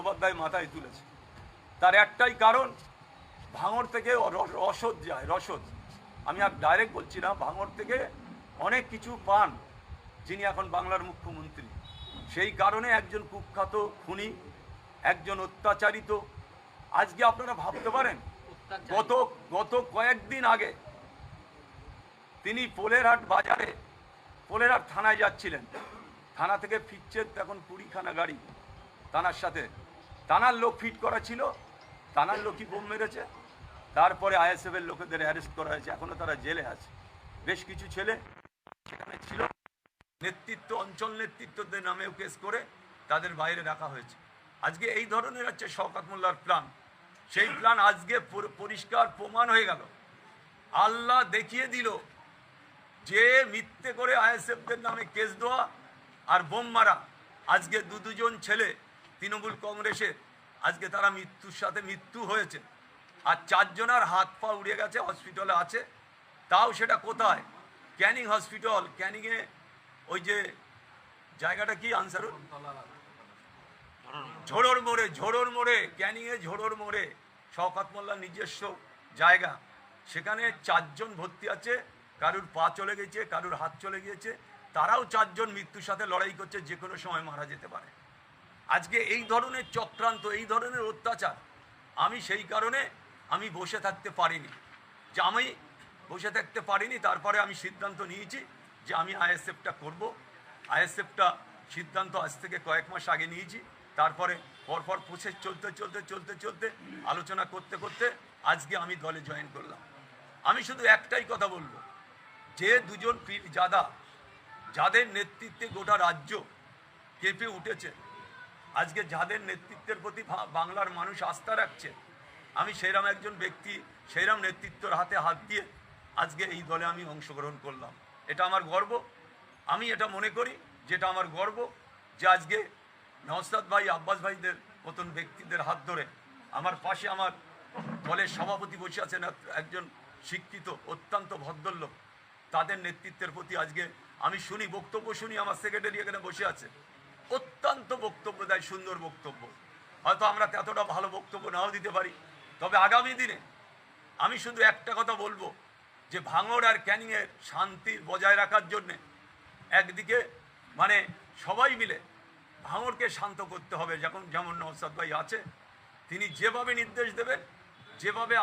বন্দ্যোপাধ্যায় মাথায় তুলেছে। তার একটাই কারণ, ভাঙড় থেকে রসদ যায়, রসদ। আমি আর ডাইরেক্ট বলছি না, ভাঙড় থেকে অনেক কিছু পান যিনি এখন বাংলার মুখ্যমন্ত্রী। সেই কারণে একজন কুখ্যাত খুনি, একজন অত্যাচারিত। আজকে আপনারা ভাবতে পারেন, গত কয়েকদিন আগে তিনি পোলেরহাট বাজারে, পোলেরহাট থানায় যাচ্ছিলেন, থানা থেকে ফিরছেন, তখন 20খানা গাড়ি থানার সাথে, থানার লোক ফিট করা ছিল, থানার লোকই বোম মেরেছে। তারপরে আইএসএফের লোকেদের অ্যারেস্ট করা হয়েছে, এখনো তারা জেলে আছে। বেশ কিছু ছেলে সেখানে ছিল, নেতৃত্ব, অঞ্চল নেতৃত্বদের নামেও কেস করে তাদের বাইরে রাখা হয়েছে। আজকে এই ধরনের হচ্ছে শওকত মোল্লার প্ল্যান। সেই প্ল্যান আজকে পরিষ্কার প্রমাণ হয়ে গেল। আল্লাহ দেখিয়ে দিল যে মিথ্যে করে আইএসএফদের নামে কেস দেওয়া আর বোম মারা। আজকে দুজন ছেলে তৃণমূল কংগ্রেসের, আজকে তারা মৃত্যুর সাথে মৃত্যু হয়েছে, আর 4 জনের হাত পা উড়ে গেছে, হসপিটালে আছে। তাও সেটা কোথায়? ক্যানিং হসপিটাল, ক্যানিংয়ে ওই যে জায়গাটা কি আনসারুল, ঝোড়োর মোড়ে, ক্যানিংয়ে ঝোড়োর মোড়ে শওকত মোল্লার নিজস্ব জায়গা। সেখানে 4 জন ভর্তি আছে, কারুর পা চলে গেছে, কারুর হাত চলে গিয়েছে। তারাও 4 জন মৃত্যুর সাথে লড়াই করছে, যে কোনো সময় মারা যেতে পারে। আজকে এই ধরনের চক্রান্ত, এই ধরনের অত্যাচার, আমি সেই কারণে আমি বসে থাকতে পারিনি, যে আমি বসে থাকতে পারিনি। তারপরে আমি সিদ্ধান্ত নিয়েছি যে আমি আইএসএফটা করব। আইএসএফটা সিদ্ধান্ত আজ থেকে কয়েক মাস আগে নিয়েছি। তারপরে পরপর প্রসেস চলতে আলোচনা করতে করতে আজকে আমি দলে জয়েন করলাম। আমি শুধু একটাই কথা বলবো, যে 2জন পীরজাদা, যাদের নেতৃত্বে গোটা রাজ্য কেঁপে উঠেছে, আজকে যাদের নেতৃত্বের প্রতি বাংলার মানুষ আস্থা রাখছে, আমি সেইরকম একজন ব্যক্তি, সেইরকম নেতৃত্বর হাতে হাত দিয়ে আজকে এই দলে আমি অংশগ্রহণ করলাম। এটা আমার গর্ব। আমি এটা মনে করি যেটা আমার গর্ব, যে আজকে নওশাদ ভাই, আব্বাস ভাইদের মতন ব্যক্তিদের হাত ধরে আমার পাশে আমার দলের সভাপতি বসে আছেন, একজন শিক্ষিত অত্যন্ত ভদ্রলোক। তাদের নেতৃত্বের প্রতি আজকে আমি শুনি, বক্তব্য শুনি, আমার সেক্রেটারি এখানে বসে আছে, অত্যন্ত বক্তব্য দেয়, সুন্দর বক্তব্য। হয়তো আমরা এতটা ভালো বক্তব্য নাও দিতে পারি, তবে আগামী দিনে আমি শুধু একটা কথা বলবো, যে ভাঙড় আর ক্যানিংয়ের শান্তি বজায় রাখার জন্যে একদিকে মানে সবাই মিলে ভাঙড়কে শান্ত করতে হবে। যেমন নওশাদ ভাই আছে, তিনি যেভাবে নির্দেশ দেবেন, যেভাবে